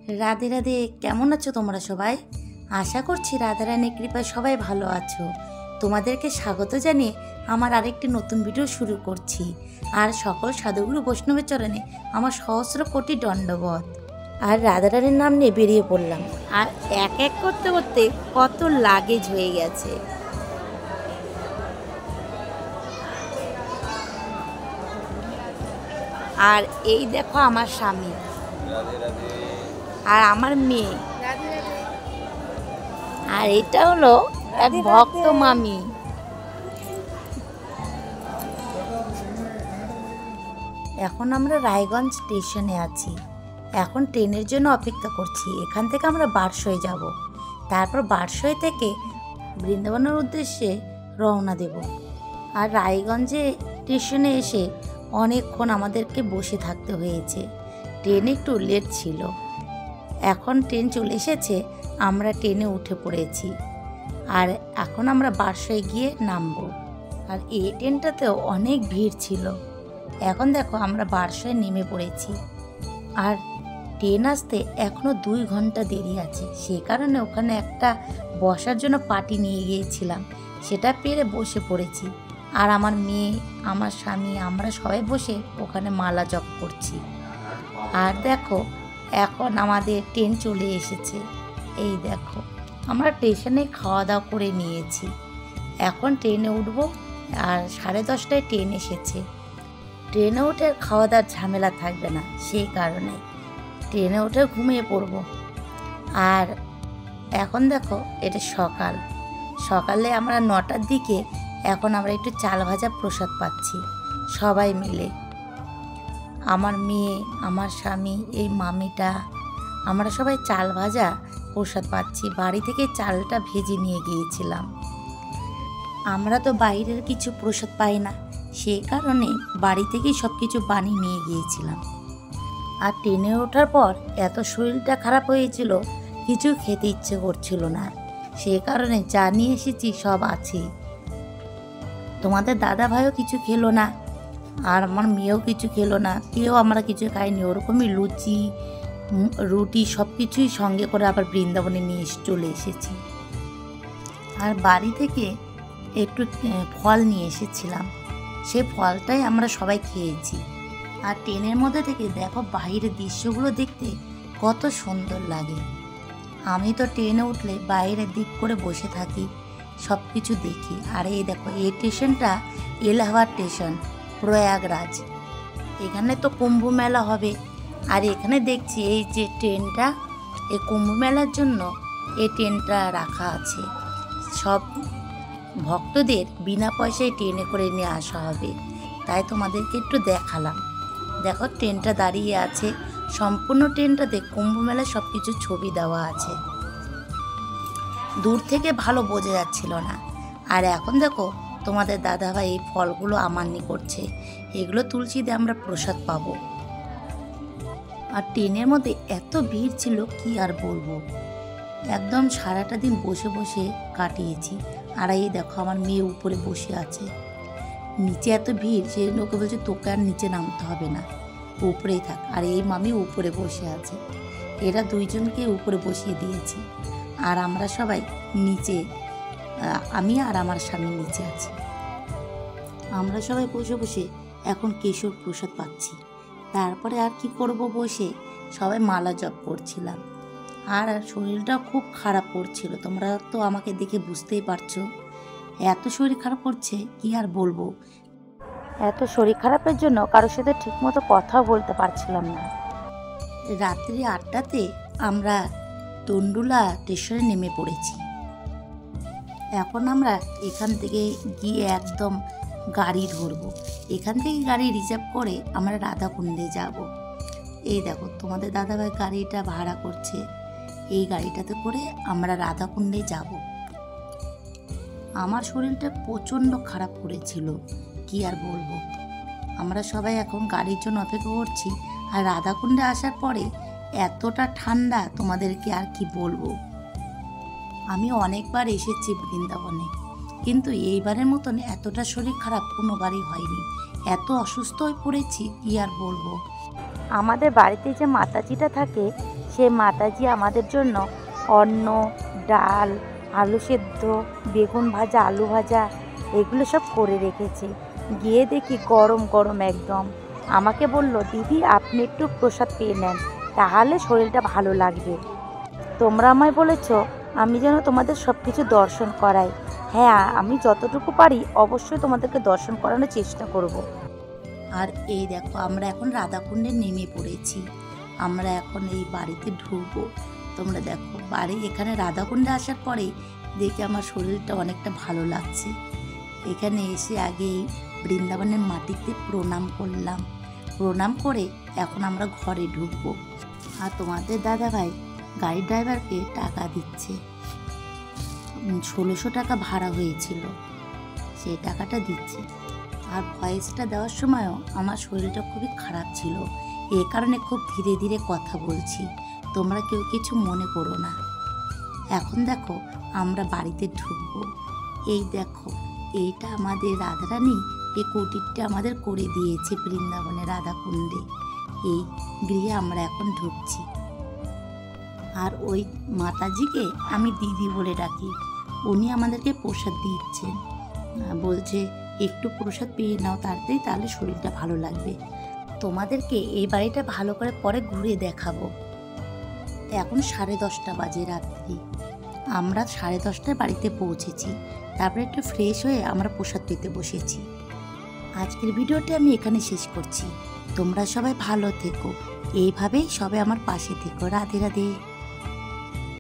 রাধে রাধে। কেমন আছো তোমরা সবাই? আশা করছি রাধারানীর কৃপায় সবাই ভালো আছো। তোমাদেরকে স্বাগত জানিয়ে আমার আরেকটি নতুন ভিডিও শুরু করছি। আর সকল সাধুগুরু বৈষ্ণবের চরণে আমার সহস্র কোটি দণ্ডবত। আর রাধারানীর নাম নিয়ে বেরিয়ে পড়লাম। আর এক এক করতে করতে কত লাগেজ হয়ে গেছে। আর এই দেখো আমার স্বামী আর আমার মেয়ে, আর এটা হলো এক ভক্ত মামি। এখন আমরা রায়গঞ্জ স্টেশনে আছি। এখন ট্রেনের জন্য অপেক্ষা করছি। এখান থেকে আমরা বারসই যাব, তারপর বারসই থেকে বৃন্দাবনের উদ্দেশ্যে রওনা দেব। আর রায়গঞ্জে স্টেশনে এসে অনেকক্ষণ আমাদেরকে বসে থাকতে হয়েছে। ট্রেন একটু লেট ছিল। এখন ট্রেন চলে এসেছে, আমরা ট্রেনে উঠে পড়েছি। আর এখন আমরা বারসই গিয়ে নামবো। আর এই ট্রেনটাতেও অনেক ভিড় ছিল। এখন দেখো আমরা বারসই নেমে পড়েছি। আর ট্রেন আসতে এখনও 2 ঘন্টা দেরি আছে। সেই কারণে ওখানে একটা বসার জন্য পাটি নিয়ে গিয়েছিলাম, সেটা পেরে বসে পড়েছি। আর আমার মেয়ে, আমার স্বামী, আমরা সবাই বসে ওখানে মালা জপ করছি। আর দেখো এখন আমাদের ট্রেন চলে এসেছে। এই দেখো আমরা স্টেশনে খাওয়া দাওয়া করে নিয়েছি। এখন ট্রেনে উঠবো। আর 10:30টায় ট্রেন এসেছে। ট্রেনে উঠে খাওয়া দাওয়ার ঝামেলা থাকবে না, সেই কারণে ট্রেনে উঠে ঘুমিয়ে পড়বো। আর এখন দেখো এটা সকালে আমরা 9টার দিকে এখন আমরা একটু চাল ভাজা প্রসাদ পাচ্ছি সবাই মিলে। আমার মেয়ে, আমার স্বামী, এই মামিটা, আমরা সবাই চাল ভাজা প্রসাদ পাচ্ছি। বাড়ি থেকে চালটা ভেজে নিয়ে গিয়েছিলাম। আমরা তো বাইরের কিছু প্রসাদ পাই না, সেই কারণে বাড়ি থেকেই সব কিছু বানিয়ে নিয়ে গিয়েছিলাম। আর ট্রেনে ওঠার পর এত শরীরটা খারাপ হয়েছিল, কিছু খেতে ইচ্ছে করছিল না। সেই কারণে যা নিয়ে এসেছি সব আছে। তোমাদের দাদা ভাইও কিছু খেলো না, আর আমার মেয়েও কিছু খেলো না, কেউ আমরা কিছু খাইনি। ওরকমই লুচি, রুটি সব কিছুই সঙ্গে করে আবার বৃন্দাবনে নিয়ে চলে এসেছি। আর বাড়ি থেকে একটু ফল নিয়ে এসেছিলাম, সে ফলটাই আমরা সবাই খেয়েছি। আর ট্রেনের মধ্যে থেকে দেখো বাইরের দৃশ্যগুলো দেখতে কত সুন্দর লাগে। আমি তো ট্রেনে উঠলে বাইরের দিক করে বসে থাকি, সব কিছু দেখি। আর এই দেখো এই স্টেশনটা এলাহাবাদ স্টেশন, প্রয়াগরাজ। এখানে তো কুম্ভ মেলা হবে। আর এখানে দেখছি এই যে ট্রেনটা, এই কুম্ভ মেলার জন্য এই ট্রেনটা রাখা আছে। সব ভক্তদের বিনা পয়সায় ট্রেনে করে নিয়ে আসা হবে, তাই তোমাদেরকে একটু দেখালাম। দেখো ট্রেনটা দাঁড়িয়ে আছে। সম্পূর্ণ ট্রেনটাতে কুম্ভ মেলায় সব কিছু ছবি দেওয়া আছে। দূর থেকে ভালো বোঝা যাচ্ছিল না। আর এখন দেখো তোমাদের দাদাভাই এই ফলগুলো আমান্নি করছে। এগুলো তুলসী দিয়ে আমরা প্রসাদ পাবো। আর ট্রেনের মধ্যে এত ভিড় ছিল কি আর বলবো, একদম সারাটা দিন বসে বসে কাটিয়েছি। আর এই দেখো আমার মেয়ে উপরে বসে আছে। নিচে এত ভিড় যে লোকে বলছে তোকে আর নিচে নামতে হবে না, উপরেই থাক। আর এই মামি উপরে বসে আছে। এরা দুইজনকে উপরে বসিয়ে দিয়েছি। আর আমরা সবাই নিচে, আমি আর আমার স্বামী নিচে আছি। আমরা সবাই বসে বসে এখন কেশর প্রসাদ পাচ্ছি। তারপরে আর কি করব, বসে সবাই মালা জপ করছিলাম। আর শরীরটা খুব খারাপ করছিল, তোমরা তো আমাকে দেখে বুঝতেই পারছো। এত শরীর খারাপ করছে কি আর বলবো। এত শরীর খারাপের জন্য কারোর সাথে ঠিকমতো কথাও বলতে পারছিলাম না। রাত্রি 8টাতে আমরা তন্ডুলা স্টেশনে নেমে পড়েছি। এখন আমরা এখান থেকে গিয়ে একদম গাড়ি ধরবো। এখান থেকে গাড়ি রিজার্ভ করে আমরা রাধাকুণ্ডে যাব। এই দেখো তোমাদের দাদাভাই গাড়িটা ভাড়া করছে। এই গাড়িটাতে করে আমরা রাধাকুণ্ডে যাব। আমার শরীরটা প্রচণ্ড খারাপ করেছিল, কি আর বলবো। আমরা সবাই এখন গাড়ির জন্য অপেক্ষা করছি। আর রাধাকুণ্ডে আসার পরে এতটা ঠান্ডা, তোমাদেরকে আর কি বলবো। আমি অনেকবার এসেছি বৃন্দাবনে, কিন্তু এইবারের মতন এতটা শরীর খারাপ কোনোবারই হয়নি। এত অসুস্থ হয়ে পড়েছি কি আর বলবো। আমাদের বাড়িতে যে মাতাজিটা থাকে সে মাতাজি আমাদের জন্য অন্ন, ডাল, আলু সেদ্ধ, বেগুন ভাজা, আলু ভাজা এগুলো সব করে রেখেছে। গিয়ে দেখি গরম গরম একদম। আমাকে বলল, দিদি আপনি একটু প্রসাদ পেয়ে নেন, তাহলে শরীরটা ভালো লাগবে। তোমরা আমায় বলেছ আমি যেন তোমাদের সব কিছু দর্শন করাই। হ্যাঁ, আমি যতটুকু পারি অবশ্যই তোমাদেরকে দর্শন করানোর চেষ্টা করব। আর এই দেখো, আমরা এখন রাধাকুণ্ডে নেমে পড়েছি। আমরা এখন এই বাড়িতে ঢুকবো। তোমরা দেখো, বাড়ি এখানে রাধাকুণ্ডে আসার পরে দেখে আমার শরীরটা অনেকটা ভালো লাগছে। এখানে এসে আগেই বৃন্দাবনের মাটিতে প্রণাম করলাম। প্রণাম করে এখন আমরা ঘরে ঢুকবো। আর তোমাদের দাদাভাই গাড়ি ড্রাইভারকে টাকা দিচ্ছে। 1600 টাকা ভাড়া হয়েছিল, সেই টাকাটা দিচ্ছে। আর ভয়েসটা দেওয়ার সময়ও আমার শরীরটা খুবই খারাপ ছিল, এ কারণে খুব ধীরে ধীরে কথা বলছি, তোমরা কেউ কিছু মনে করো না। এখন দেখো আমরা বাড়িতে ঢুকবো। এই দেখো, এইটা আমাদের রাধারানী এই কুটিরটা আমাদের করে দিয়েছে বৃন্দাবনে রাধাকুণ্ডে। এই গৃহে আমরা এখন ঢুকছি। আর ওই মাতাজিকে আমি দিদি বলে ডাকি। উনি আমাদেরকে প্রসাদ দিচ্ছেন, বলছে একটু প্রসাদ পেয়ে নাও তাড়াতাড়ি, তাহলে শরীরটা ভালো লাগবে। তোমাদেরকে এই বাড়িটা ভালো করে পরে ঘুরে দেখাবো। এখন 10:30 বাজে রাত্রি। আমরা 10:30টায় বাড়িতে পৌঁছেছি। তারপরে একটু ফ্রেশ হয়ে আমরা প্রসাদ পেতে বসেছি। আজকের ভিডিওটি আমি এখানে শেষ করছি। তোমরা সবাই ভালো থেকো, এইভাবেই সবাই আমার পাশে থেকো। রাধে রাধে।